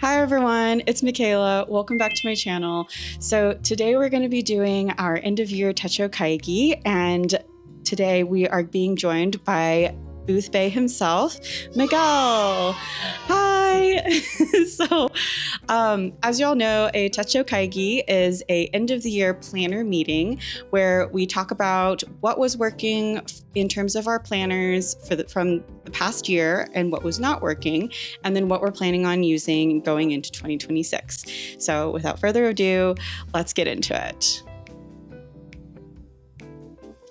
Hi everyone, it's Michaela. Welcome back to my channel. So today we're going to be doing our end of year Techo Kaigi, and today we are being joined by Booth Bae himself, Miguel. Hi! So, as y'all know, a Techo Kaigi is a end of the year planner meeting where we talk about what was working in terms of our planners from the past year and what was not working, and then what we're planning on using going into 2026. So without further ado, let's get into it.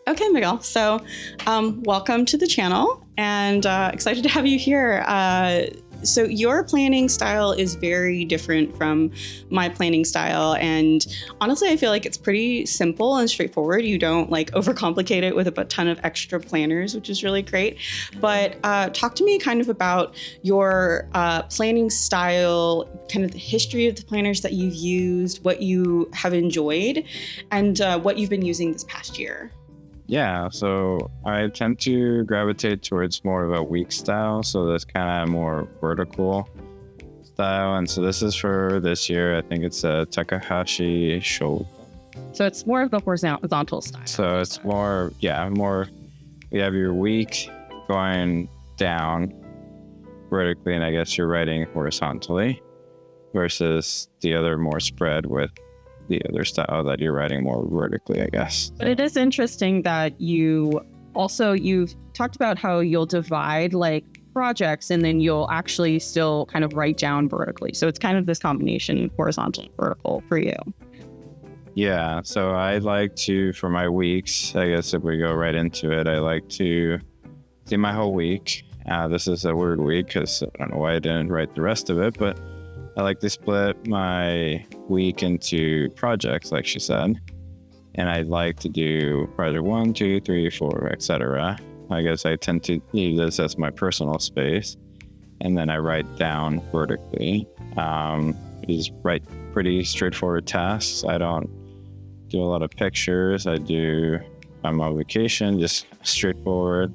Okay, Miguel, so welcome to the channel and excited to have you here. So your planning style is very different from my planning style. And honestly, I feel like it's pretty simple and straightforward. You don't like overcomplicate it with a ton of extra planners, which is really great. But talk to me kind of about your planning style, kind of the history of the planners that you've used, what you have enjoyed, and what you've been using this past year. Yeah, so I tend to gravitate towards more of a week style, so that's kind of more vertical style. And so this is for this year. I think it's a Takahashi show. So it's more of the horizontal style. So it's more, you have your week going down vertically, and I guess you're writing horizontally, versus the other more spread with the other style that you're writing more vertically, I guess. But it is interesting that you've talked about how you'll divide like projects and then you'll actually still kind of write down vertically. So it's kind of this combination, horizontal and vertical for you. Yeah, so I like to, for my weeks, I guess if we go right into it, I like to see my whole week. This is a weird week because I don't know why I didn't write the rest of it, but I like to split my week into projects, like she said, and I like to do project 1, 2, 3, 4, etc. I guess I tend to leave this as my personal space, and then I write down vertically. Just write pretty straightforward tasks. I don't do a lot of pictures. I'm on vacation, just straightforward.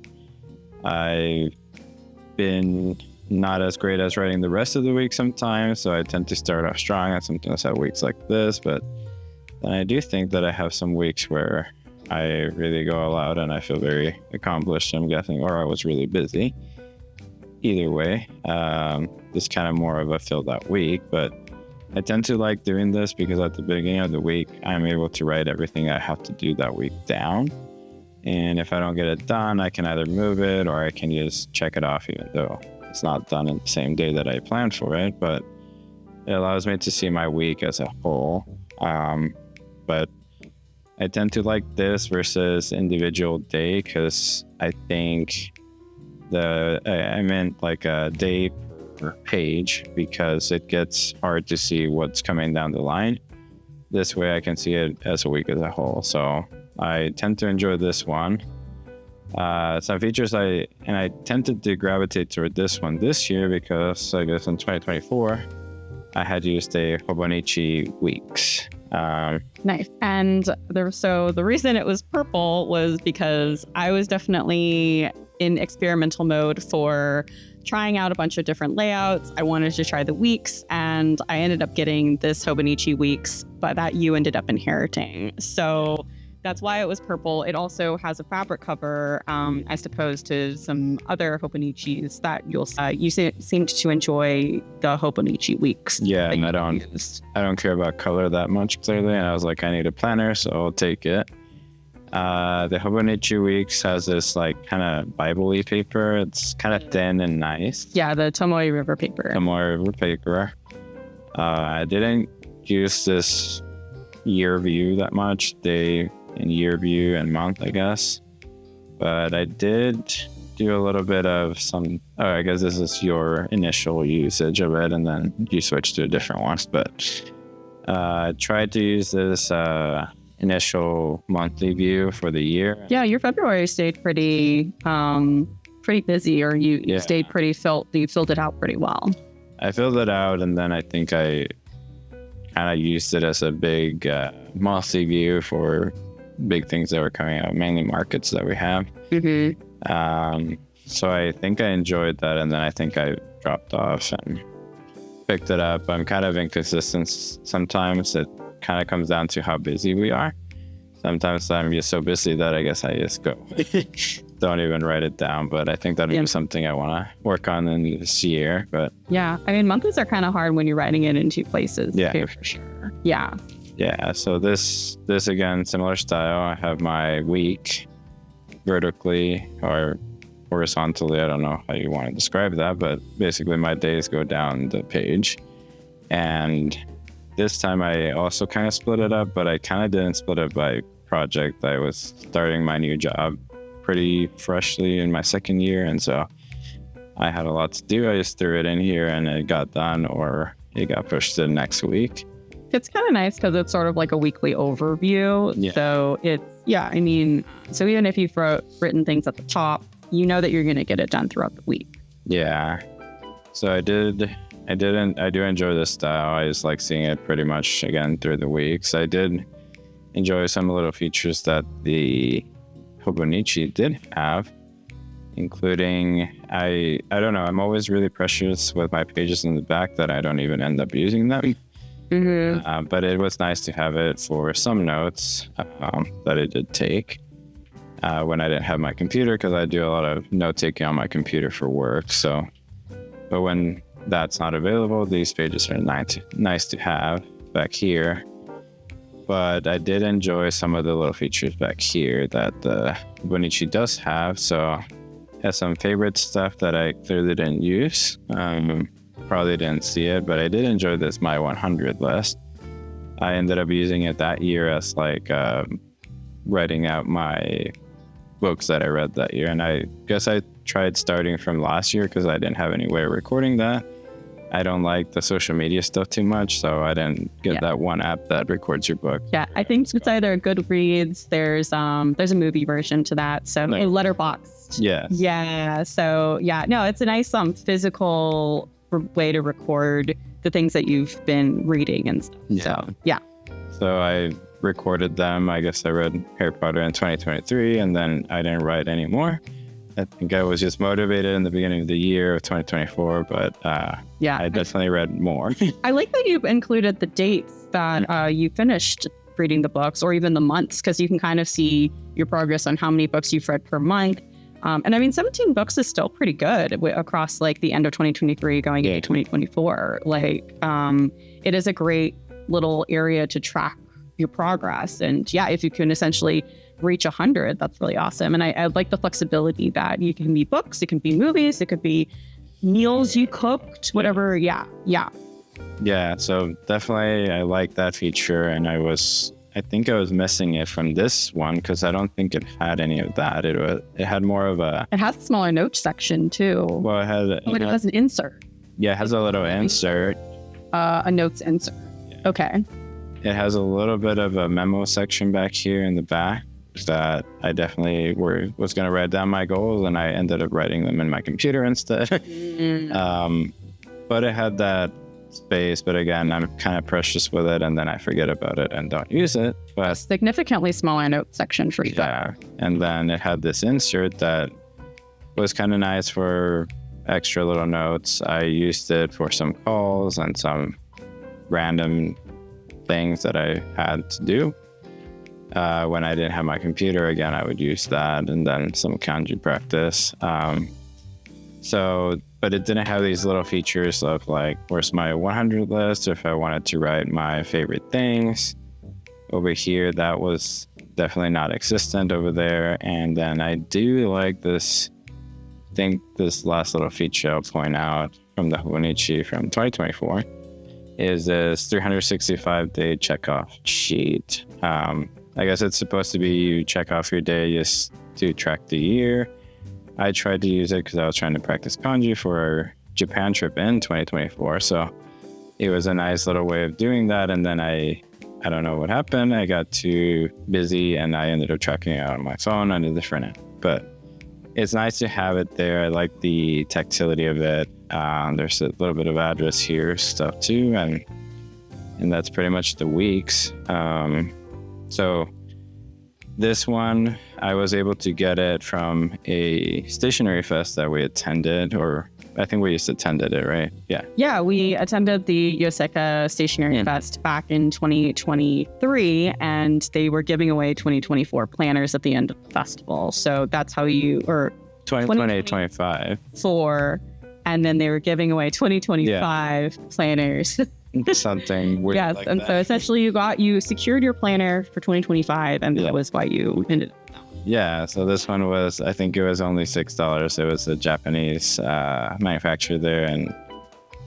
I've been not as great as writing the rest of the week sometimes, so I tend to start off strong and sometimes have weeks like this, but then I do think that I have some weeks where I really go all out and I feel very accomplished, I'm guessing, or I was really busy. Either way, just kind of more of a filled out week, but I tend to like doing this because at the beginning of the week, I'm able to write everything I have to do that week down. And if I don't get it done, I can either move it or I can just check it off, even though it's not done in the same day that I planned for it, but it allows me to see my week as a whole. But I tend to like this versus individual day because I think I meant like a day per page because it gets hard to see what's coming down the line. This way I can see it as a week as a whole. So I tend to enjoy this one. Some features I tended to gravitate toward this one this year because I guess in 2024 I had used a Hobonichi weeks. Nice. And the reason it was purple was because I was definitely in experimental mode for trying out a bunch of different layouts. I wanted to try the weeks, and I ended up getting this Hobonichi weeks, but that you ended up inheriting. So that's why it was purple. It also has a fabric cover, as opposed to some other Hobonichis that you seemed to enjoy the Hobonichi weeks. Yeah, and I don't care about color that much clearly, and I was like, I need a planner, so I'll take it. The Hobonichi weeks has this like kind of Bible-y paper. It's kind of thin and nice. Yeah, the Tomoe River paper. I didn't use this year view that much. Day in year view and month, I guess. But I did do a little bit of I guess this is your initial usage of it, and then you switch to different ones. But I tried to use this initial monthly view for the year. Yeah, your February stayed pretty busy, or you stayed you filled it out pretty well. I filled it out, and then I think I kind of used it as a big monthly view for big things that were coming out, mainly markets that we have. Mm-hmm. So I think I enjoyed that, and then I think I dropped off and picked it up. I'm kind of inconsistent sometimes. It kind of comes down to how busy we are. Sometimes I'm just so busy that I guess I just go. Don't even write it down. But I think that'll be something I want to work on in this year. But yeah, I mean, monthlies are kind of hard when you're writing it in two places. Yeah, too. for sure. Yeah. Yeah. So this again, similar style. I have my week vertically or horizontally. I don't know how you want to describe that, but basically my days go down the page. And this time I also kind of split it up, but I kind of didn't split it by project. I was starting my new job pretty freshly in my second year, and so I had a lot to do. I just threw it in here and it got done, or it got pushed to the next week. It's kind of nice because it's sort of like a weekly overview. Yeah. So I mean, so even if you've written things at the top, you know that you're going to get it done throughout the week. Yeah. So I do enjoy this style. I just like seeing it pretty much again through the weeks. I did enjoy some little features that the Hobonichi did have, including, I don't know, I'm always really precious with my pages in the back that I don't even end up using them. Mm-hmm. But it was nice to have it for some notes that I did take when I didn't have my computer, because I do a lot of note taking on my computer for work. So, but when that's not available, these pages are nice to have back here. But I did enjoy some of the little features back here that the Hobonichi does have. So it has some favorite stuff that I clearly didn't use. Probably didn't see it, but I did enjoy this My 100 list. I ended up using it that year as like writing out my books that I read that year. And I guess I tried starting from last year because I didn't have any way of recording that. I don't like the social media stuff too much, so I didn't get that one app that records your book. Yeah, I think it's either Goodreads. There's a movie version to that. So Letterboxd. Yeah. So no, it's a nice physical way to record the things that you've been reading and stuff. So I recorded them. I guess I read Harry Potter in 2023, and then I didn't write anymore. I think I was just motivated in the beginning of the year of 2024, but I definitely read more. I like that you included the dates that you finished reading the books, or even the months, because you can kind of see your progress on how many books you've read per month. And I mean, 17 books is still pretty good across like the end of 2023 going into 2024. Like, it is a great little area to track your progress. And if you can essentially reach 100, that's really awesome. And I like the flexibility that you can be books, it can be movies, it could be meals you cooked, whatever. Yeah. So definitely I like that feature, and I think I was missing it from this one because I don't think it had any of that. It had more of a... It has a smaller note section too. Well, it has an insert. Yeah, it has a little insert. A notes insert. Yeah. Okay. It has a little bit of a memo section back here in the back that I definitely was going to write down my goals, and I ended up writing them in my computer instead. But it had that space, but again, I'm kind of precious with it, and then I forget about it and don't use it. But significantly smaller note section for you. Yeah, and then it had this insert that was kind of nice for extra little notes. I used it for some calls and some random things that I had to do. When I didn't have my computer, again, I would use that, and then some kanji practice. But it didn't have these little features of like, where's my 100 list, or if I wanted to write my favorite things. Over here, that was definitely not existent over there. And then I do like this, I think this last little feature I'll point out from the Hobonichi from 2024 is this 365-day checkoff sheet. I guess it's supposed to be you check off your day just to track the year. I tried to use it because I was trying to practice kanji for our Japan trip in 2024. So it was a nice little way of doing that. And then I don't know what happened. I got too busy and I ended up tracking it out on my phone on a different app. But it's nice to have it there. I like the tactility of it. There's a little bit of address here stuff too. And that's pretty much the weeks. So this one, I was able to get it from a stationery fest that we attended, or I think we just attended it, right? Yeah. Yeah, we attended the Yoseka Stationery Fest back in 2023, and they were giving away 2024 planners at the end of the festival. So that's how or 2025. And then they were giving away 2025 planners. Something weird. Yes, like and that. so essentially you secured your planner for 2025, and that was why you ended up. Yeah, so this one was, I think it was only $6. It was a Japanese manufacturer there, and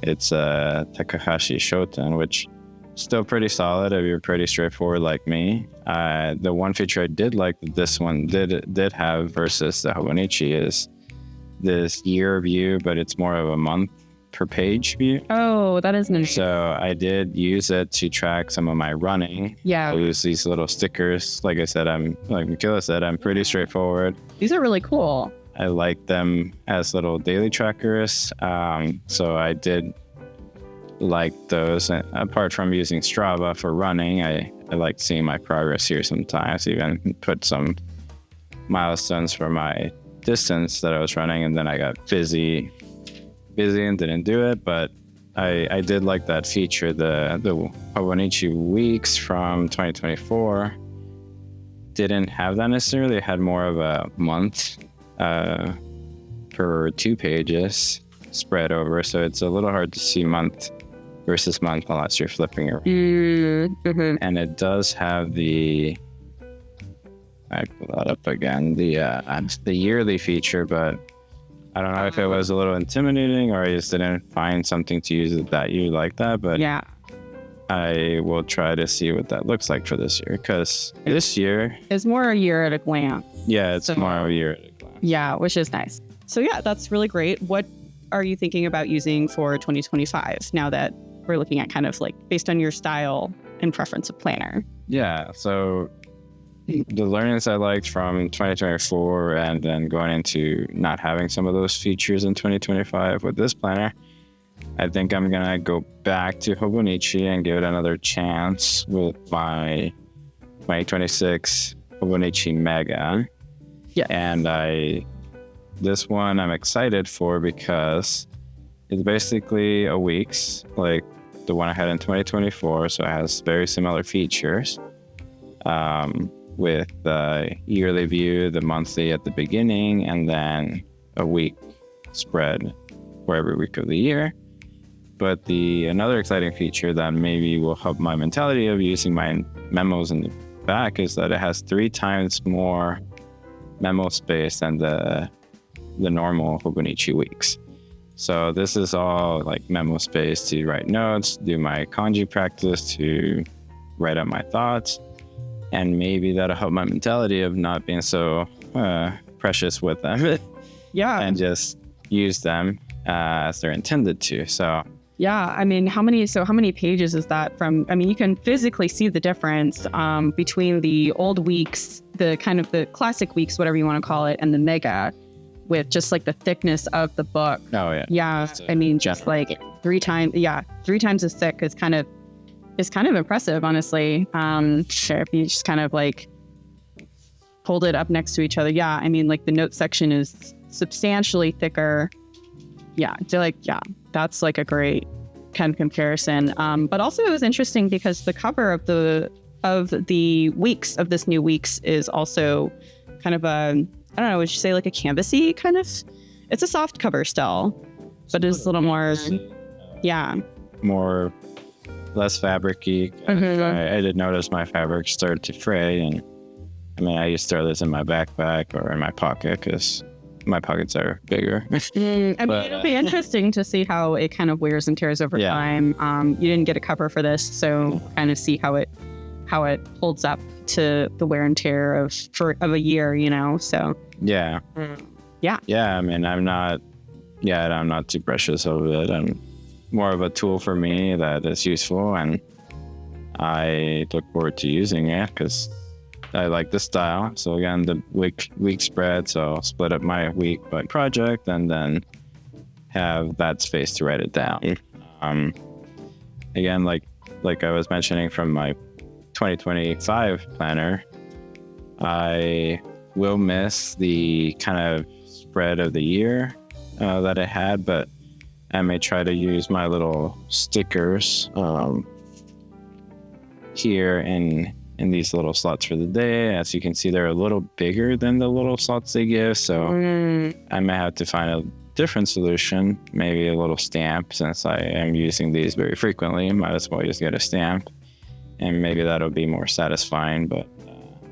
it's Takahashi Shoten, which is still pretty solid if you're pretty straightforward like me. The one feature I did like that this one did have versus the Hobonichi is this year view, but it's more of a month per page view. Oh, that is nice. So I did use it to track some of my running. Yeah. I use these little stickers. Like I said, like Michaela said, I'm pretty straightforward. These are really cool. I like them as little daily trackers. So I did like those. Apart from using Strava for running, I like seeing my progress here sometimes. Even put some milestones for my distance that I was running, and then I got busy and didn't do it, but I did like that feature. The Hobonichi weeks from 2024 didn't have that necessarily. It had more of a month per 2 pages spread over, so it's a little hard to see month versus month unless you're flipping it. Mm-hmm. And it does have I pull that up again, the yearly feature, but I don't know if it was a little intimidating or I just didn't find something to use that you like that, but yeah, I will try to see what that looks like for this year, because this year it's more a year at a glance. Yeah, it's more of a year at a glance. Yeah, which is nice. So yeah, that's really great. What are you thinking about using for 2025 now that we're looking at kind of like based on your style and preference of planner? Yeah, so the learnings I liked from 2024 and then going into not having some of those features in 2025 with this planner, I think I'm going to go back to Hobonichi and give it another chance with my 2026 Hobonichi Mega. Yeah. And this one I'm excited for because it's basically a week's, like the one I had in 2024, so it has very similar features. With the yearly view, the monthly at the beginning, and then a week spread for every week of the year. But another exciting feature that maybe will help my mentality of using my memos in the back is that it has 3 times more memo space than the normal Hobonichi weeks. So this is all like memo space to write notes, do my kanji practice, to write up my thoughts. And maybe that'll help my mentality of not being so precious with them. Yeah. And just use them as they're intended to. So yeah, I mean, how many pages is that from? I mean, you can physically see the difference between the old weeks, the kind of the classic weeks, whatever you want to call it, and the mega, with just like the thickness of the book. Oh yeah. Yeah, I mean, just like 3 times as thick is kind of impressive, honestly. Sure, if you just kind of like hold it up next to each other. Yeah, I mean, like the note section is substantially thicker. Yeah, so like, yeah, that's like a great kind of comparison. But also it was interesting because the cover of the weeks of this new weeks is also kind of I don't know, would you say like a canvasy kind of? It's a soft cover still, but it's a little more, yeah. Less fabric-y. I did notice my fabric started to fray, and I mean, I used to throw this in my backpack or in my pocket because my pockets are bigger. I mean, it'll be interesting to see how it kind of wears and tears over time. You didn't get a cover for this, so kind of see how it holds up to the wear and tear of a year, you know. So yeah. I mean, I'm not too precious of it. I'm more of a tool for me that is useful, and I look forward to using it because I like the style. So again, the week spread, so I'll split up my week by project and then have that space to write it down. Again, like I was mentioning from my 2025 planner, I will miss the kind of spread of the year that it had, but I may try to use my little stickers here in these little slots for the day. As you can see, they're a little bigger than the little slots they give, so I may have to find a different solution, maybe a little stamp. Since I am using these very frequently, might as well just get a stamp, and maybe that'll be more satisfying. But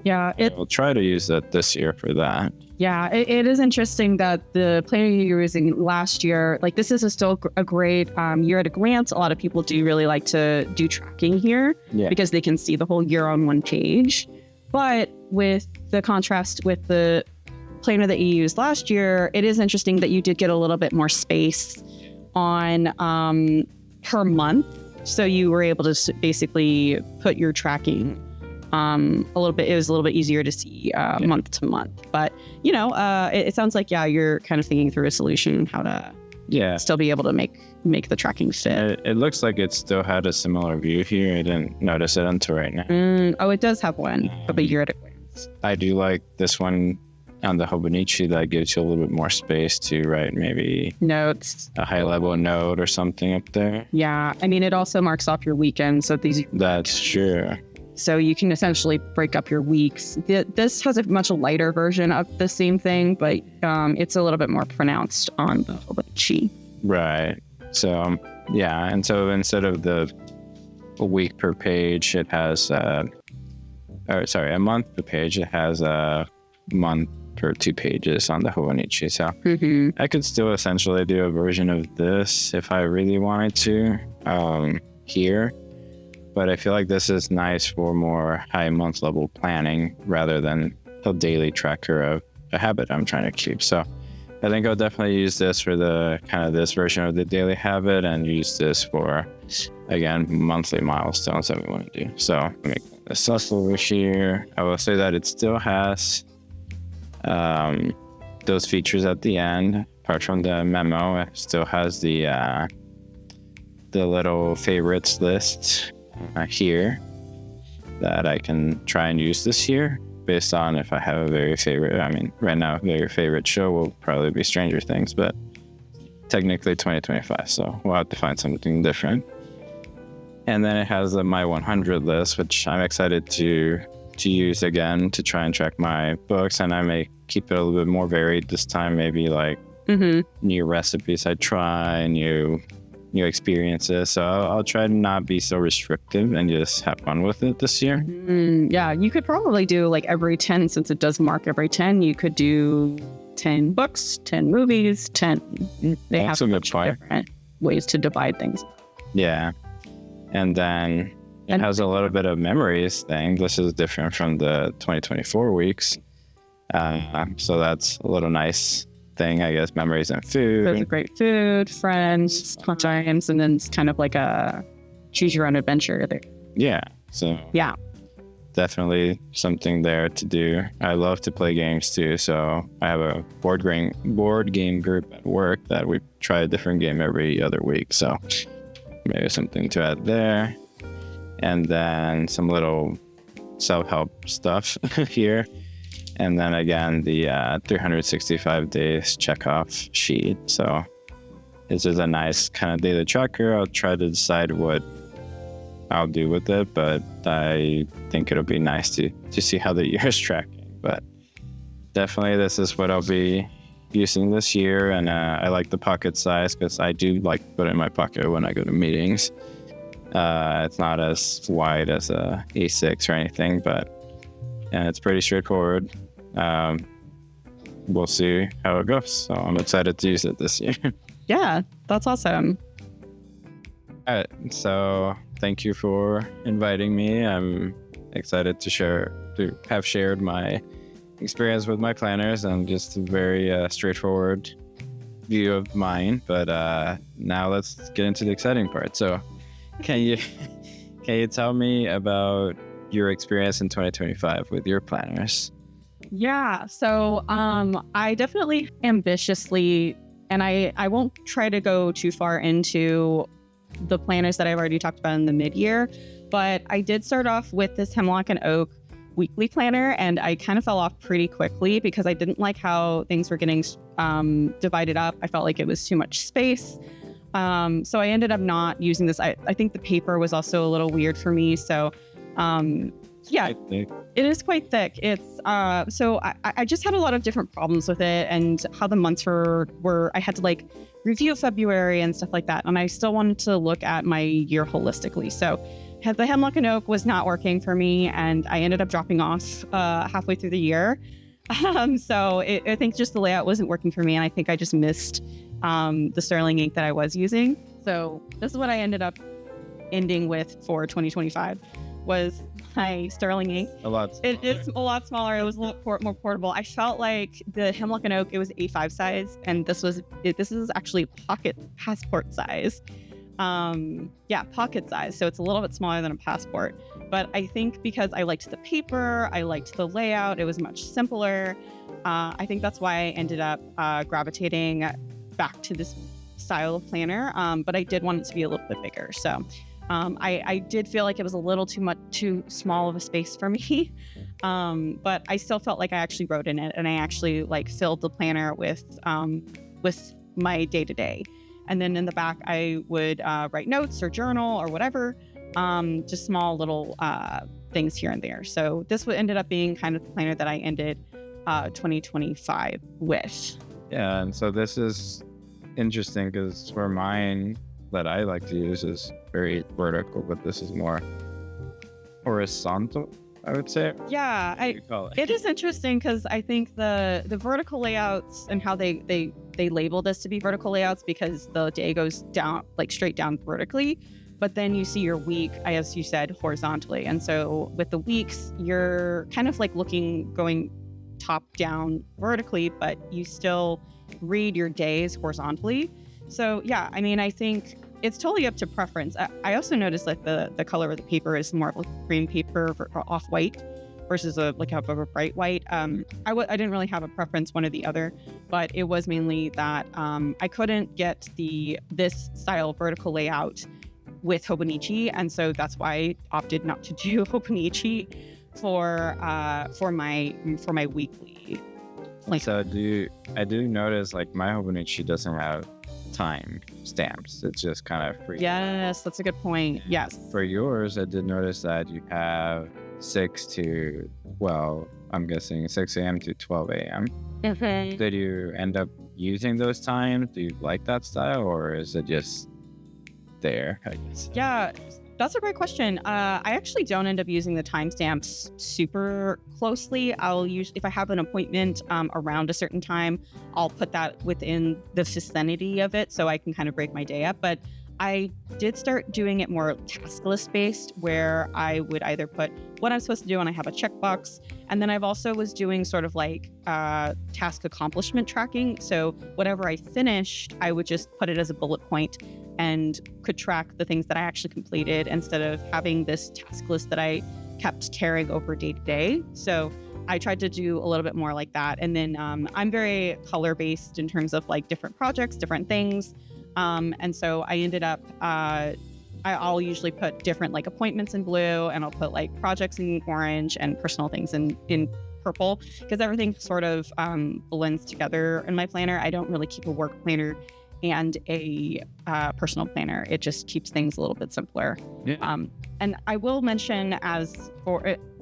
I'll try to use that this year for that. Yeah, it is interesting that the planner you were using last year, like this is still a great year at a glance. A lot of people do really like to do tracking here because they can see the whole year on one page. But with the contrast with the planner that you used last year, it is interesting that you did get a little bit more space on per month. So you were able to basically put your tracking it was a little bit easier to see month to month. But, it sounds like, you're kind of thinking through a solution how to still be able to make the tracking fit. It looks like it still had a similar view here. I didn't notice it until right now. It does have one, but year at a glance. I do like this one on the Hobonichi that gives you a little bit more space to write maybe notes, a high level note or something up there. Yeah. I mean, it also marks off your weekend. So that's true. So you can essentially break up your weeks. This has a much lighter version of the same thing, but it's a little bit more pronounced on the Hobonichi. Right. So, and so instead of a week per page, it has, a month per page, it has a month per 2 pages on the Hobonichi. So I could still essentially do a version of this if I really wanted to here. But I feel like this is nice for more high month level planning rather than a daily tracker of a habit I'm trying to keep. So I think I'll definitely use this for the kind of this version of the daily habit, and use this for, again, monthly milestones that we want to do. So let me make this up over here. I will say that it still has those features at the end. Apart from the memo, it still has the little favorites list here that I can try and use this year based on if I have a very favorite. I mean, right now, a very favorite show will probably be Stranger Things, but technically 2025, so we'll have to find something different. And then it has the My 100 list, which I'm excited to use again to try and track my books, and I may keep it a little bit more varied this time, maybe like new recipes I try, new experiences. So I'll try to not be so restrictive and just have fun with it this year. Yeah, you could probably do like every 10, since it does mark every 10, you could do 10 books, 10 movies, 10. They have different ways to divide things. Yeah. And then it has a little bit of memories thing. This is different from the 2024 weeks. So that's a little nice thing, I guess. Memories and food. There's great food, friends, times, and then it's kind of like a choose your own adventure there. Yeah. So definitely something there to do. I love to play games too. So I have a board game group at work that we try a different game every other week. So maybe something to add there. And then some little self-help stuff here. And then again, the 365 days checkoff sheet. So this is a nice kind of daily tracker. I'll try to decide what I'll do with it, but I think it'll be nice to see how the year is tracking. But definitely this is what I'll be using this year. And I like the pocket size because I do like to put it in my pocket when I go to meetings. It's not as wide as a A6 or anything, and it's pretty straightforward. We'll see how it goes. So I'm excited to use it this year. Yeah, that's awesome. All right. So thank you for inviting me. I'm excited to have shared my experience with my planners and just a very straightforward view of mine. But now let's get into the exciting part. So can you tell me about your experience in 2025 with your planners? Yeah, so I definitely ambitiously, and I won't try to go too far into the planners that I've already talked about in the mid-year, but I did start off with this Hemlock and Oak weekly planner, and I kind of fell off pretty quickly because I didn't like how things were getting divided up. I felt like it was too much space. So I ended up not using this. I think the paper was also a little weird for me. So yeah, it is quite thick. It's so I just had a lot of different problems with it and how the months were I had to like review February and stuff like that. And I still wanted to look at my year holistically. So the Hemlock and Oak was not working for me, and I ended up dropping off halfway through the year. So I think just the layout wasn't working for me, and I think I just missed the sterling ink that I was using. So this is what I ended up ending with for 2025 was my sterling ink. It is a lot smaller. It was a little more portable. I felt like the Hemlock and Oak, it was A5 size, and this is actually pocket passport size. Pocket size. So it's a little bit smaller than a passport. But I think because I liked the paper, I liked the layout, it was much simpler. I think that's why I ended up gravitating back to this style of planner. But I did want it to be a little bit bigger. So I did feel like it was a little too small of a space for me. But I still felt like I actually wrote in it, and I actually like filled the planner with my day-to-day. And then in the back, I would write notes or journal or whatever, just small little things here and there. So this ended up being kind of the planner that I ended 2025 with. Yeah, and so this is interesting because for mine that I like to use is very vertical, but this is more horizontal, I would say. Yeah, it is interesting because I think the vertical layouts and how they label this to be vertical layouts because the day goes down, like straight down vertically, but then you see your week, as you said, horizontally. And so with the weeks, you're kind of like going top down vertically, but you still read your days horizontally. So yeah, I mean, I think it's totally up to preference. I also noticed that the color of the paper is more of a green paper off-white versus a bright white. I didn't really have a preference one or the other, but it was mainly that I couldn't get this style vertical layout with Hobonichi, and so that's why I opted not to do Hobonichi for my weekly. So I do notice like my Hobonichi doesn't have time stamps. It's just kind of free. Yes, that's a good point. Yes. For yours, I did notice that you have 6 to, well, I'm guessing 6 a.m. to 12 a.m. Mm-hmm. Did you end up using those times? Do you like that style, or is it just there, I guess? Yeah, that's a great question. I actually don't end up using the timestamps super closely. I'll use, if I have an appointment around a certain time, I'll put that within the vicinity of it so I can kind of break my day up. But I did start doing it more task list based, where I would either put what I'm supposed to do and I have a checkbox. And then I've also was doing sort of like task accomplishment tracking. So whatever I finished, I would just put it as a bullet point and could track the things that I actually completed instead of having this task list that I kept carrying over day to day. So I tried to do a little bit more like that. And then I'm very color based in terms of like different projects, different things. And so I ended up, I'll usually put different like appointments in blue, and I'll put like projects in orange and personal things in purple, because everything sort of blends together in my planner. I don't really keep a work planner and a personal planner. It just keeps things a little bit simpler. Yeah. And I will mention,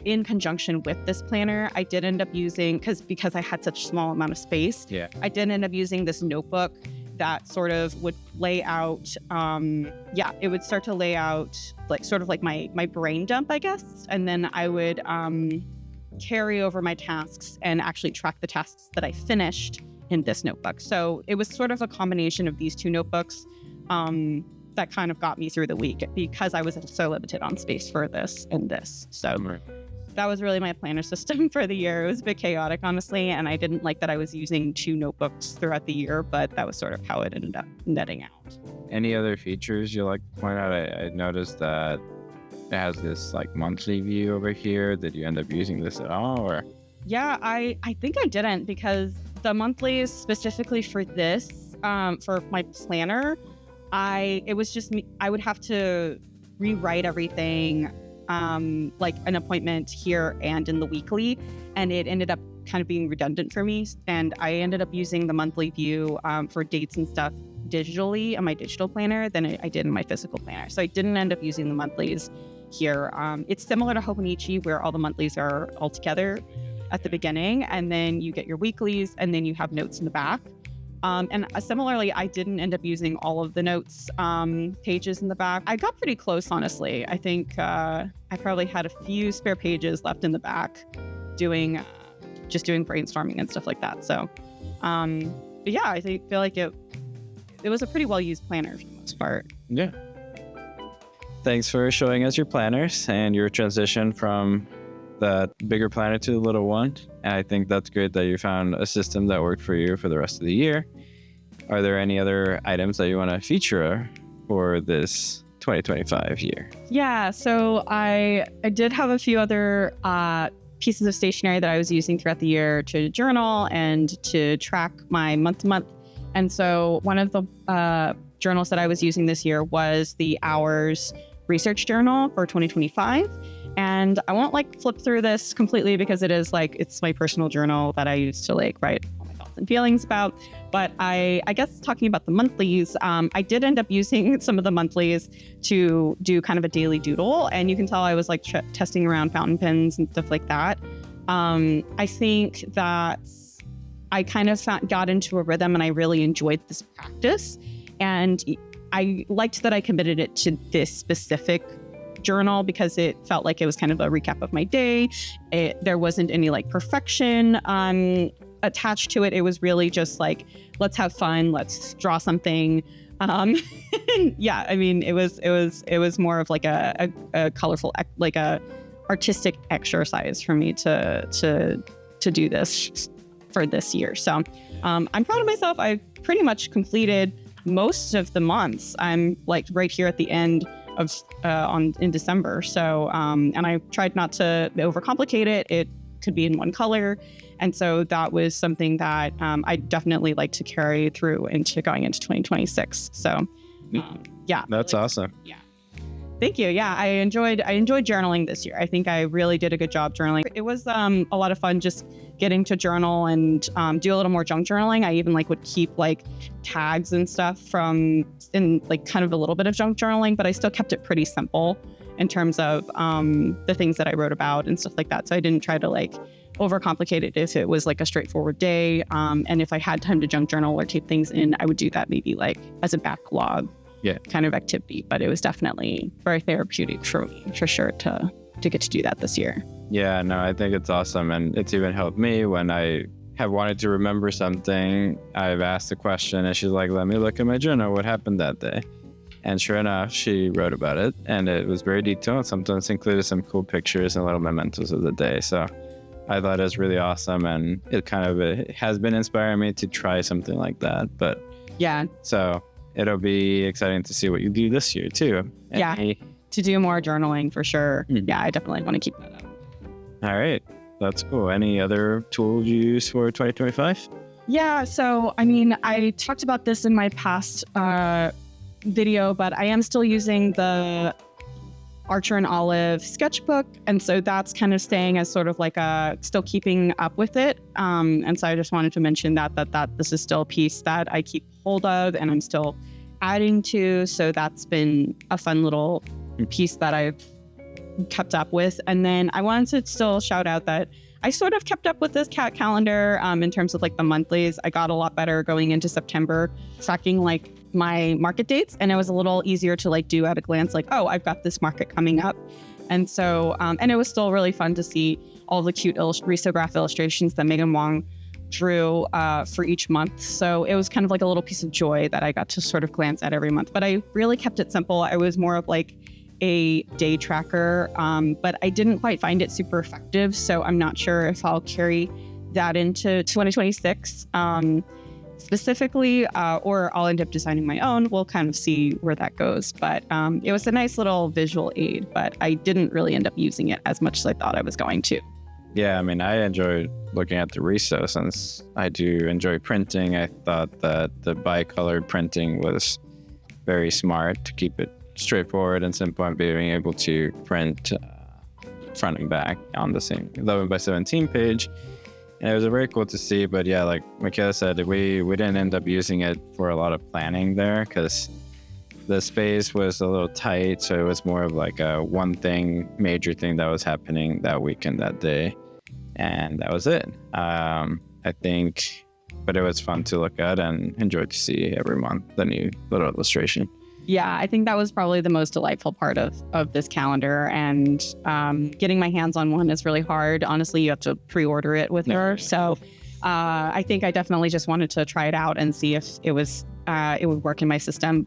in conjunction with this planner, I did end up using, because I had such a small amount of space, I did end up using this notebook that sort of would lay out, it would start to lay out like sort of like my brain dump, I guess. And then I would carry over my tasks and actually track the tasks that I finished in this notebook. So it was sort of a combination of these two notebooks that kind of got me through the week, because I was so limited on space for this and this. So that was really my planner system for the year. It was a bit chaotic, honestly, and I didn't like that I was using 2 notebooks throughout the year, but that was sort of how it ended up netting out. Any other features you like to point out? I noticed that it has this like monthly view over here. Did you end up using this at all, or? Yeah, I think I didn't, because the monthlies specifically for this, for my planner, it was just me. I would have to rewrite everything, like an appointment here and in the weekly, and it ended up kind of being redundant for me. And I ended up using the monthly view for dates and stuff digitally on my digital planner than I did in my physical planner. So I didn't end up using the monthlies here. It's similar to Hobonichi, where all the monthlies are all together at the beginning, and then you get your weeklies, and then you have notes in the back. And similarly, I didn't end up using all of the notes pages in the back. I got pretty close, honestly. I think I probably had a few spare pages left in the back doing brainstorming and stuff like that. So, but yeah, I feel like it was a pretty well-used planner for the most part. Yeah. Thanks for showing us your planners and your transition from that bigger planner to the little one. And I think that's great that you found a system that worked for you for the rest of the year. Are there any other items that you want to feature for this 2025 year? Yeah, so I did have a few other pieces of stationery that I was using throughout the year to journal and to track my month-to-month. And so one of the journals that I was using this year was the Hours Research Journal for 2025. And I won't flip through this completely because it's my personal journal that I use to write all my thoughts and feelings about. But I guess talking about the monthlies, I did end up using some of the monthlies to do kind of a daily doodle. And you can tell I was testing around fountain pens and stuff like that. I think that I kind of got into a rhythm and I really enjoyed this practice. And I liked that I committed it to this specific journal because it felt like it was kind of a recap of my day. There wasn't any perfection attached to it. It was really just let's have fun, let's draw something. Yeah, I mean, it was more of a colorful, a artistic exercise for me to do this for this year. So I'm proud of myself. I've pretty much completed most of the months. I'm right here at the end of in December. So and I tried not to overcomplicate it. It could be in one color. And so that was something that I definitely like to carry through into going into 2026. So yeah. That's awesome. Yeah. Thank you. Yeah, I enjoyed journaling this year. I think I really did a good job journaling. It was a lot of fun just getting to journal and do a little more junk journaling. I even would keep tags and stuff kind of a little bit of junk journaling, but I still kept it pretty simple in terms of the things that I wrote about and stuff like that. So I didn't try to overcomplicate it if it was a straightforward day. And if I had time to junk journal or tape things in, I would do that maybe as a backlog kind of activity. But it was definitely very therapeutic for me, for sure, to get to do that this year. Yeah, no, I think it's awesome. And it's even helped me when I have wanted to remember something. I've asked a question and she's like, let me look at my journal. What happened that day? And sure enough, she wrote about it and it was very detailed. Sometimes included some cool pictures and little mementos of the day. So I thought it was really awesome. And it has been inspiring me to try something like that. But yeah, so it'll be exciting to see what you do this year too. To do more journaling for sure. Yeah, I definitely want to keep that up. All right. That's cool. Any other tools you use for 2025? Yeah. So, I mean, I talked about this in my past video, but I am still using the Archer and Olive sketchbook. And so that's kind of staying as sort of still keeping up with it. And so I just wanted to mention that this is still a piece that I keep hold of and I'm still adding to. So that's been a fun little piece that I've kept up with. And then I wanted to still shout out that I sort of kept up with this cat calendar in terms of the monthlies. I got a lot better going into September, tracking my market dates. And it was a little easier to do at a glance, oh, I've got this market coming up. And so, and it was still really fun to see all the cute risograph illustrations that Megan Wang drew for each month. So it was kind of a little piece of joy that I got to sort of glance at every month. But I really kept it simple. I was more of a day tracker, but I didn't quite find it super effective. So I'm not sure if I'll carry that into 2026 specifically, or I'll end up designing my own. We'll kind of see where that goes. But it was a nice little visual aid, but I didn't really end up using it as much as I thought I was going to. Yeah, I mean, I enjoyed looking at the reso since I do enjoy printing. I thought that the bicolored printing was very smart to keep it straightforward and simple and being able to print front and back on the same 11 by 17 page. And it was very cool to see. But yeah, like Michaela said, we didn't end up using it for a lot of planning there because the space was a little tight. So it was more of like a major thing that was happening that weekend, that day. And that was it. I think, but it was fun to look at and enjoy to see every month the new little illustration. Yeah, I think that was probably the most delightful part of this calendar. And getting my hands on one is really hard. Honestly, you have to pre-order it with her. So I think I definitely just wanted to try it out and see if it would work in my system.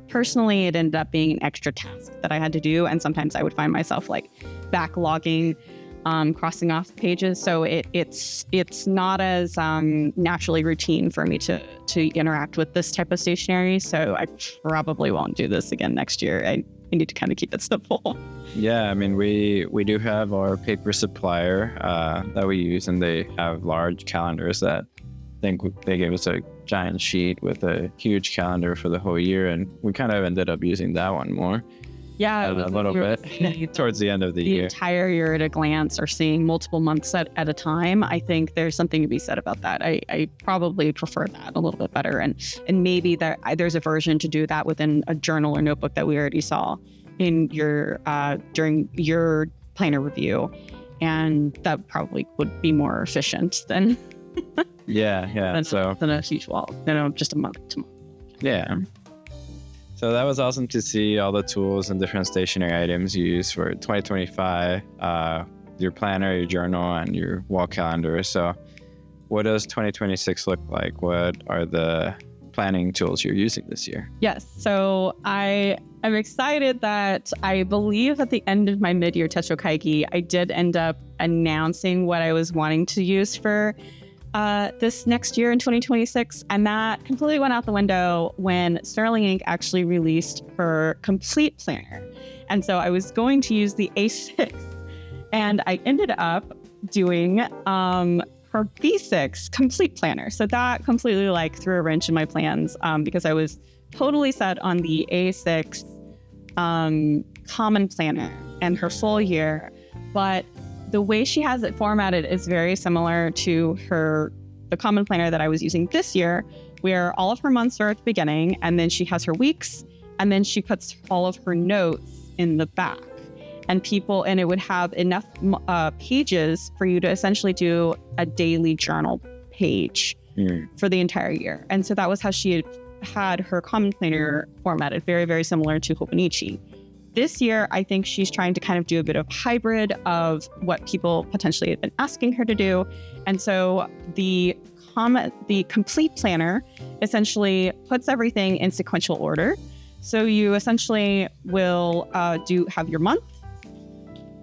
Personally, it ended up being an extra task that I had to do. And sometimes I would find myself like backlogging, crossing off pages. So it's not as naturally routine for me to interact with this type of stationery. So I probably won't do this again next year. I need to kind of keep it simple. Yeah, I mean, we do have our paper supplier that we use, and they have large calendars that I think they gave us a giant sheet with a huge calendar for the whole year, and we kind of ended up using that one more. Yeah, a little bit towards the end of the year. The entire year at a glance, or seeing multiple months at a time. I think there's something to be said about that. I probably prefer that a little bit better. And maybe there's a version to do that within a journal or notebook that we already saw in your during your planner review. And that probably would be more efficient than than a huge wall, just a month to month. Yeah. So that was awesome to see all the tools and different stationery items you use for 2025, your planner, your journal, and your wall calendar. So what does 2026 look like? What are the planning tools you're using this year? Yes. So I am excited that I believe at the end of my mid-year Techo Kaigi, I did end up announcing what I was wanting to use for this next year in 2026, and that completely went out the window when Sterling Ink actually released her complete planner. And so I was going to use the A6, and I ended up doing her B6 complete planner. So that completely threw a wrench in my plans because I was totally set on the A6 common planner and her full year, but the way she has it formatted is very similar to the common planner that I was using this year, where all of her months are at the beginning, and then she has her weeks, and then she puts all of her notes in the back. And it would have enough pages for you to essentially do a daily journal page for the entire year. And so that was how she had her common planner formatted, very, very similar to Hobonichi. This year, I think she's trying to kind of do a bit of hybrid of what people potentially had been asking her to do. And so the complete planner essentially puts everything in sequential order. So you essentially will have your month,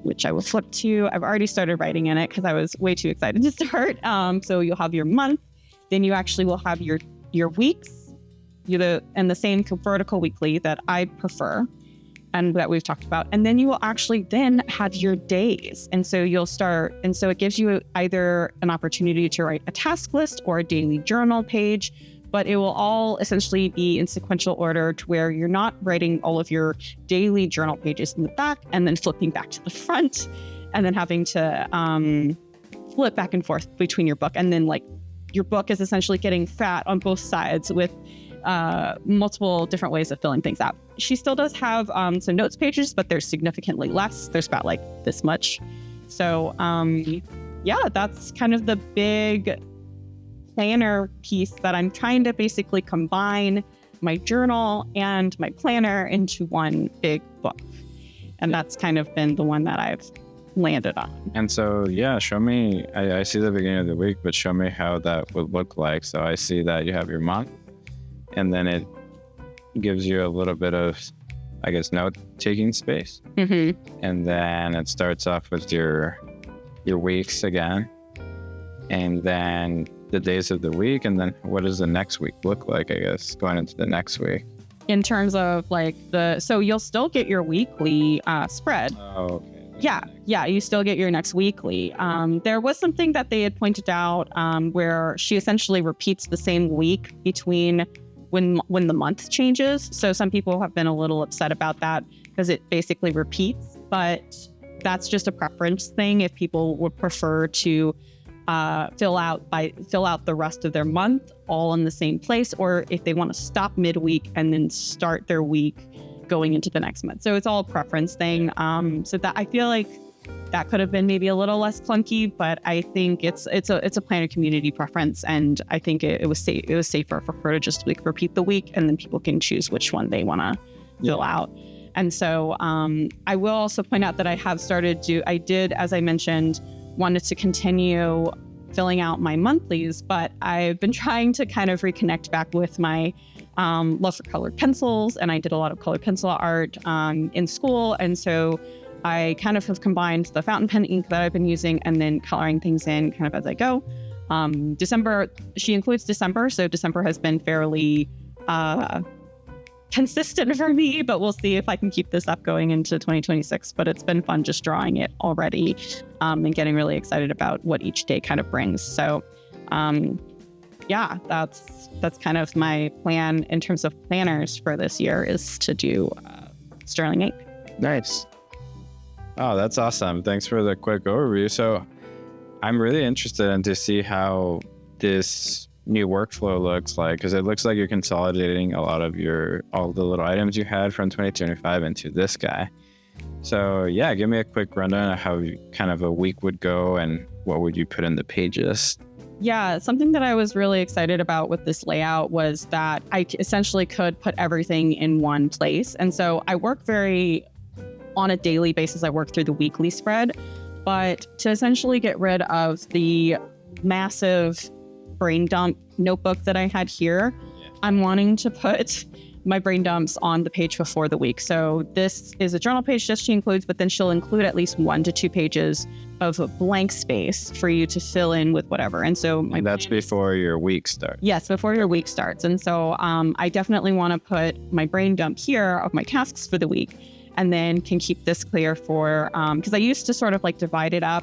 which I will flip to. I've already started writing in it because I was way too excited to start. So you'll have your month, then you actually will have your weeks, and the same vertical weekly that I prefer, and that we've talked about. And then you will actually then have your days. And so it gives you either an opportunity to write a task list or a daily journal page, but it will all essentially be in sequential order to where you're not writing all of your daily journal pages in the back and then flipping back to the front and then having to flip back and forth between your book. And then your book is essentially getting fat on both sides with multiple different ways of filling things out. She still does have some notes pages, but there's significantly less. There's about this much. So that's kind of the big planner piece that I'm trying to basically combine my journal and my planner into one big book. And that's kind of been the one that I've landed on. And so, show me, I see the beginning of the week, but show me how that would look like. So I see that you have your month, and then it gives you a little bit of, note-taking space. Mm-hmm. And then it starts off with your weeks again, and then the days of the week, and then what does the next week look like, going into the next week? In terms of so you'll still get your weekly spread. Oh, okay. Yeah, you still get your next weekly. There was something that they had pointed out where she essentially repeats the same week between when the month changes. So some people have been a little upset about that because it basically repeats, but that's just a preference thing. If people would prefer to fill out the rest of their month all in the same place, or if they want to stop midweek and then start their week going into the next month. So it's all a preference thing. So that I feel like that could have been maybe a little less clunky, but I think it's a planner community preference, and I think it was safer for her to just like repeat the week, and then people can choose which one they want to fill out. And so I will also point out that I did, as I mentioned, wanted to continue filling out my monthlies, but I've been trying to kind of reconnect back with my love for colored pencils, and I did a lot of colored pencil art in school, and so I kind of have combined the fountain pen ink that I've been using and then coloring things in kind of as I go. December, she includes December, so December has been fairly consistent for me, but we'll see if I can keep this up going into 2026. But it's been fun just drawing it already and getting really excited about what each day kind of brings. So yeah, that's kind of my plan in terms of planners for this year, is to do sterling ink. Nice. Oh, that's awesome. Thanks for the quick overview. So I'm really interested in to see how this new workflow looks like, because it looks like you're consolidating a lot of all the little items you had from 2025 into this guy. So yeah, give me a quick rundown of how kind of a week would go and what would you put in the pages. Yeah, something that I was really excited about with this layout was that I essentially could put everything in one place. And so I work on a daily basis, I work through the weekly spread, but to essentially get rid of the massive brain dump notebook that I had here, I'm wanting to put my brain dumps on the page before the week. So this is a journal page that she includes, but then she'll include at least 1 to 2 pages of a blank space for you to fill in with whatever. And so that's before your week starts. Yes, before your week starts. And so I definitely want to put my brain dump here of my tasks for the week, and then can keep this clear for, because I used to sort of like divide it up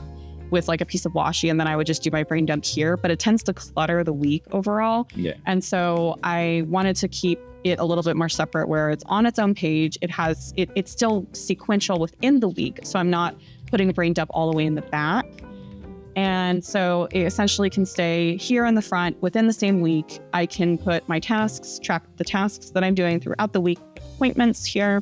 with like a piece of washi, and then I would just do my brain dump here, but it tends to clutter the week overall. Yeah. And so I wanted to keep it a little bit more separate, where it's on its own page. It's still sequential within the week. So I'm not putting the brain dump all the way in the back. And so it essentially can stay here in the front within the same week. I can put my tasks, track the tasks that I'm doing throughout the week, appointments here.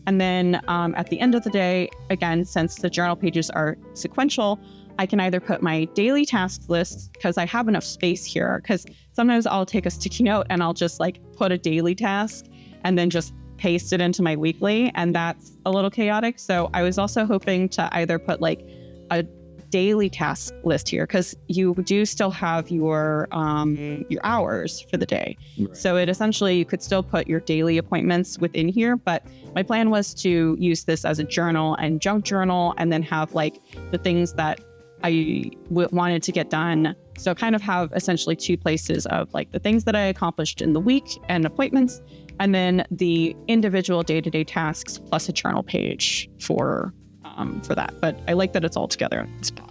And then at the end of the day, again, since the journal pages are sequential, I can either put my daily tasks list, because I have enough space here, because sometimes I'll take a sticky note and I'll just like put a daily task and then just paste it into my weekly, and that's a little chaotic. So I was also hoping to either put like a daily task list here, because you do still have your hours for the day. Right. So it essentially, you could still put your daily appointments within here, but my plan was to use this as a journal and junk journal, and then have like the things that I wanted to get done. So kind of have essentially 2 places of like the things that I accomplished in the week and appointments, and then the individual day-to-day tasks plus a journal page for that. But I like that it's all together in one spot.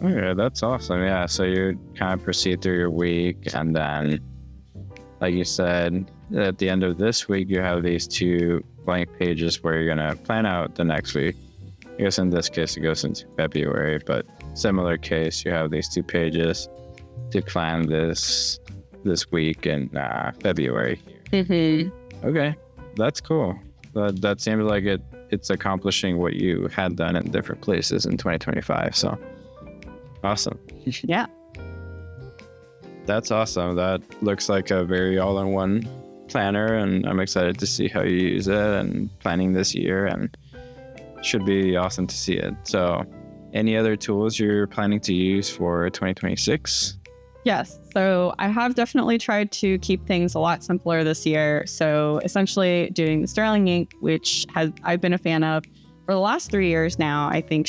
Okay, that's awesome. Yeah, so you kind of proceed through your week, and then, like you said, at the end of this week, you have these 2 blank pages where you're going to plan out the next week. I guess in this case, it goes into February, but similar case, you have these 2 pages to plan this week in February. Mm-hmm. Okay, that's cool. That seems like it's accomplishing what you had done in different places in 2025. So awesome. Yeah. That's awesome. That looks like a very all-in-one planner, and I'm excited to see how you use it and planning this year, and should be awesome to see it. So any other tools you're planning to use for 2026? Yes. So I have definitely tried to keep things a lot simpler this year. So essentially doing the sterling ink, which I've been a fan of for the last 3 years now. I think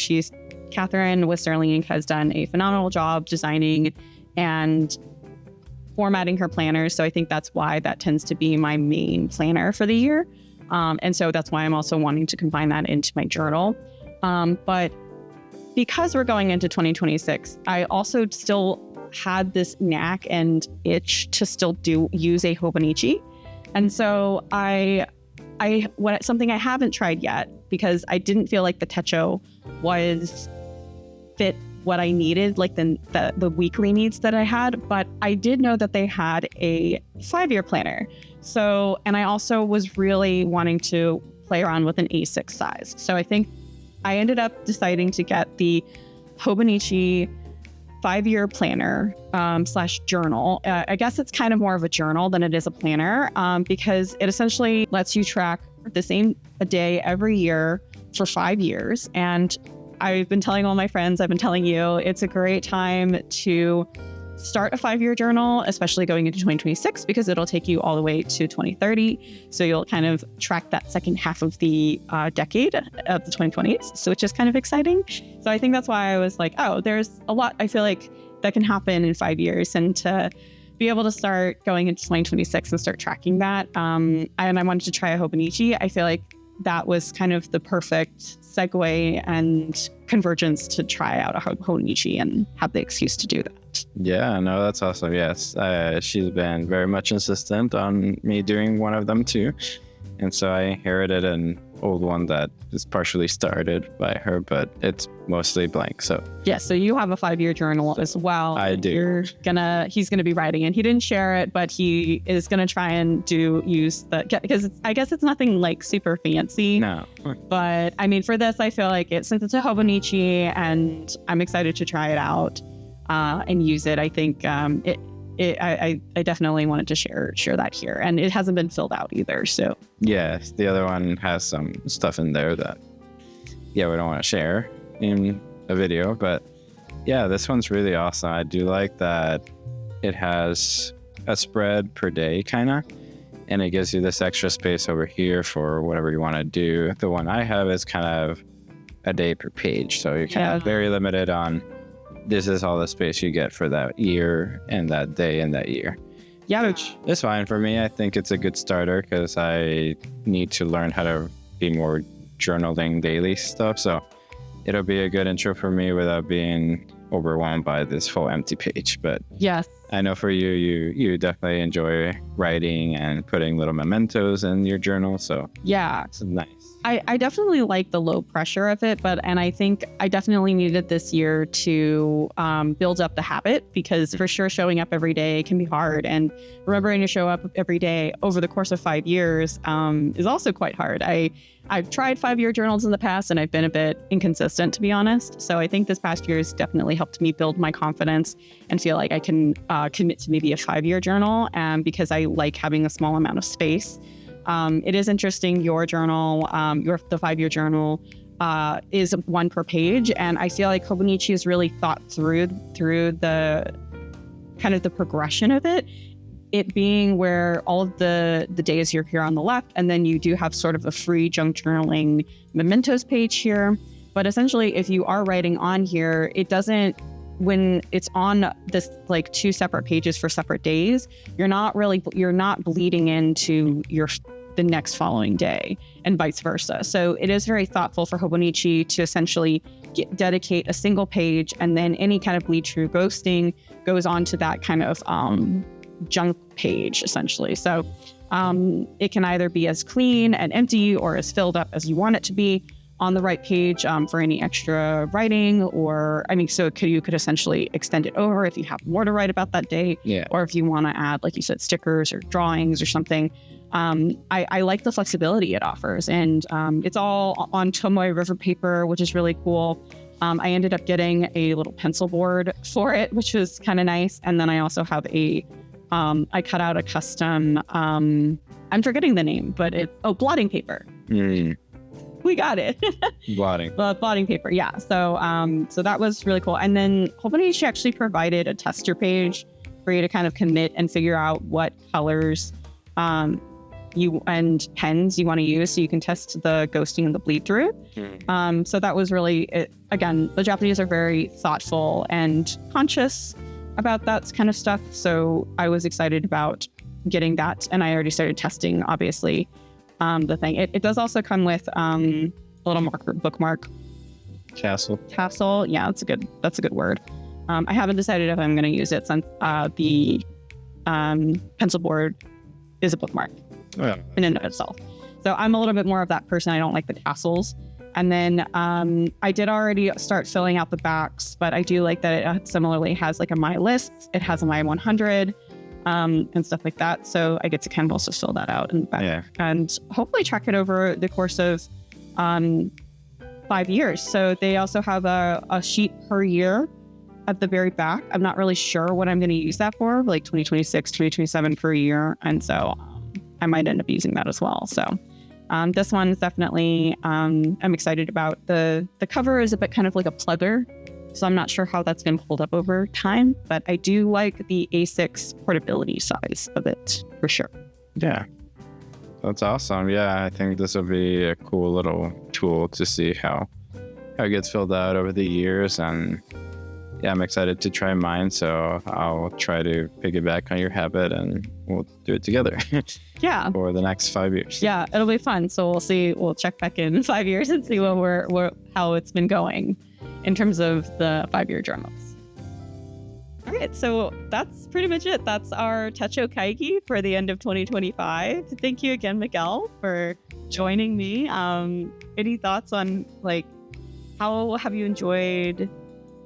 Catherine with Sterling Ink has done a phenomenal job designing and formatting her planners. So I think that's why that tends to be my main planner for the year. And so that's why I'm also wanting to combine that into my journal. But because we're going into 2026, I also still had this knack and itch to still use a Hobonichi. And so something I haven't tried yet, because I didn't feel like the Techo was fit what I needed, like the weekly needs that I had. But I did know that they had a 5-year planner. So, and I also was really wanting to play around with an A6 size. So I think I ended up deciding to get the Hobonichi 5-year planner / journal. I guess it's kind of more of a journal than it is a planner because it essentially lets you track the same day every year for 5 years. And I've been telling all my friends, I've been telling you, it's a great time to start a 5-year journal, especially going into 2026, because it'll take you all the way to 2030. So you'll kind of track that second half of the decade of the 2020s. So it's just kind of exciting. So I think that's why I was like, oh, there's a lot I feel like that can happen in 5 years, and to be able to start going into 2026 and start tracking that. And I wanted to try a Hobonichi. I feel like that was kind of the perfect segue and convergence to try out a Hobonichi and have the excuse to do that. Yeah, no, that's awesome. Yes, she's been very much insistent on me doing one of them too. And so I inherited an old one that is partially started by her, but it's mostly blank. So yeah, so you have a 5-year journal as well. I do. He's gonna be writing it. He didn't share it, but he is gonna try and use because I guess it's nothing like super fancy. No. But I mean, for this, I feel like since it's a Hobonichi, and I'm excited to try it out and use it. I think I definitely wanted to share that here, and it hasn't been filled out either. So yeah, the other one has some stuff in there that we don't want to share in a video, but yeah, this one's really awesome. I do like that it has a spread per day kind of, and it gives you this extra space over here for whatever you want to do. The one I have is kind of a day per page, so you're kind of very limited on this is all the space you get for that year and that day and that year. Yeah, which is fine for me. I think it's a good starter because I need to learn how to be more journaling daily stuff. So it'll be a good intro for me without being overwhelmed by this full empty page. But yes, I know for you definitely enjoy writing and putting little mementos in your journal. So yeah, it's nice. I definitely like the low pressure of it, and I think I definitely needed this year to build up the habit, because for sure showing up every day can be hard, and remembering to show up every day over the course of 5 years is also quite hard. I've tried 5-year journals in the past, and I've been a bit inconsistent, to be honest. So I think this past year has definitely helped me build my confidence and feel like I can commit to maybe a 5-year journal, because I like having a small amount of space. It is interesting. Your journal, the 5-year journal, is 1 per page, and I feel like Hobonichi is really thought through the kind of the progression of it. It being where all of the days you're here on the left, and then you do have sort of a free junk journaling mementos page here. But essentially, if you are writing on here, it doesn't. When it's on this like 2 separate pages for separate days, you're not bleeding into the next following day, and vice versa. So it is very thoughtful for Hobonichi to essentially dedicate a single page, and then any kind of bleed through ghosting goes on to that kind of junk page essentially. So it can either be as clean and empty or as filled up as you want it to be on the right page for any extra writing, or you could essentially extend it over if you have more to write about that day, or if you want to add, like you said, stickers or drawings or something. I like the flexibility it offers, and it's all on Tomoe River paper, which is really cool. I ended up getting a little pencil board for it, which was kind of nice, and then I also have I cut out a custom, I'm forgetting the name, but it's blotting paper. We got it. Blotting paper. Yeah. So that was really cool. And then Hobonichi actually provided a tester page for you to kind of commit and figure out what colors you and pens you want to use, so you can test the ghosting and the bleed through. So that was really, again, the Japanese are very thoughtful and conscious about that kind of stuff. So I was excited about getting that, and I already started testing, obviously. The thing. It does also come with a little bookmark. Tassel. Yeah, that's a good word. I haven't decided if I'm going to use it, since the pencil board is a bookmark in and of itself. So I'm a little bit more of that person. I don't like the tassels. And then I did already start filling out the backs, but I do like that it similarly has like a My List. It has a My 100 and stuff like that. So I get to kind of also fill that out in the back and hopefully track it over the course of 5 years. So they also have a sheet per year at the very back. I'm not really sure what I'm going to use that for, like 2026, 2027 per year. And so I might end up using that as well. So this one is definitely, I'm excited about. The cover is a bit kind of like a pleather, so I'm not sure how that's going to hold up over time, but I do like the A6 portability size of it for sure. Yeah, that's awesome. Yeah, I think this will be a cool little tool to see how it gets filled out over the years. And yeah, I'm excited to try mine. So I'll try to piggyback on your habit and we'll do it together. Yeah. For the next 5 years. Yeah, it'll be fun. So we'll see. We'll check back in 5 years and see how it's been going in terms of the 5-year journals. All right, so that's pretty much it. That's our Techo Kaigi for the end of 2025. Thank you again, Miguel, for joining me. Any thoughts on like how have you enjoyed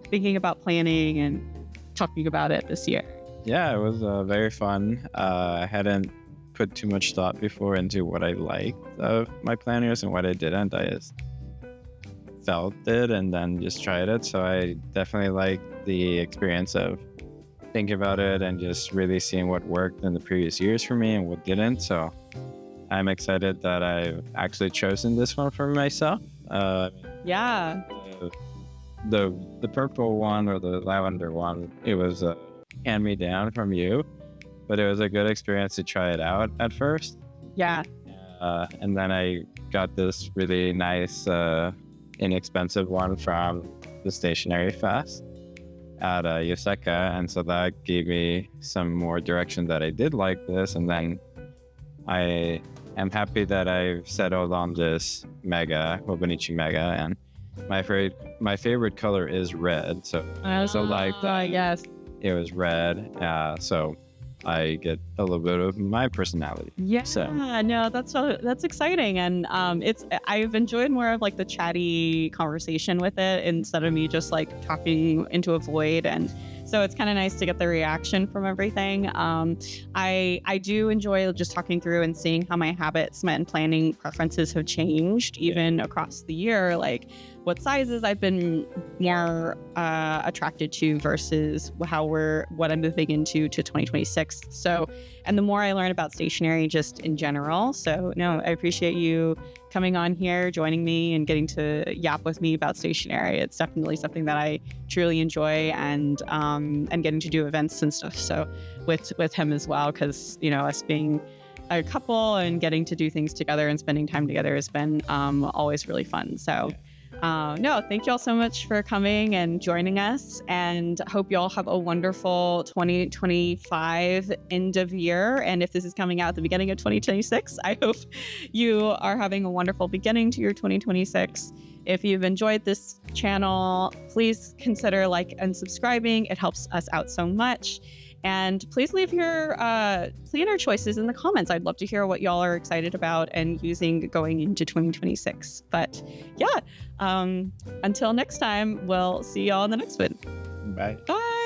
thinking about planning and talking about it this year? Yeah, it was very fun. I hadn't put too much thought before into what I liked of my planners and what I didn't. I just felt it and then just tried it. So I definitely like the experience of thinking about it and just really seeing what worked in the previous years for me and what didn't. So I'm excited that I've actually chosen this one for myself. Yeah. The purple one or the lavender one, it was a hand-me-down from you, but it was a good experience to try it out at first. Yeah. And then I got this really nice, inexpensive one from the Stationery Fest at Yoseka, and so that gave me some more direction that I did like this. And then I am happy that I've settled on this Hobonichi Mega, and my favorite color is red. So like that. Yes. It was red, so I get a little bit of my personality. Yeah, so. No, that's exciting, and I've enjoyed more of like the chatty conversation with it instead of me just like talking into a void, and so it's kind of nice to get the reaction from everything. I do enjoy just talking through and seeing how my habits and planning preferences have changed even across the year, like what sizes I've been more attracted to versus what I'm moving into to 2026. So, and the more I learn about stationery just in general. So no, I appreciate you coming on here, joining me and getting to yap with me about stationery. It's definitely something that I truly enjoy, and getting to do events and stuff. So with him as well, because, you know, us being a couple and getting to do things together and spending time together has been always really fun. So no, thank you all so much for coming and joining us, and hope you all have a wonderful 2025 end of year. And if this is coming out at the beginning of 2026, I hope you are having a wonderful beginning to your 2026. If you've enjoyed this channel, please consider like and subscribing. It helps us out so much. And please leave your planner choices in the comments. I'd love to hear what y'all are excited about and using going into 2026. But yeah, until next time, we'll see y'all in the next one. Bye. Bye.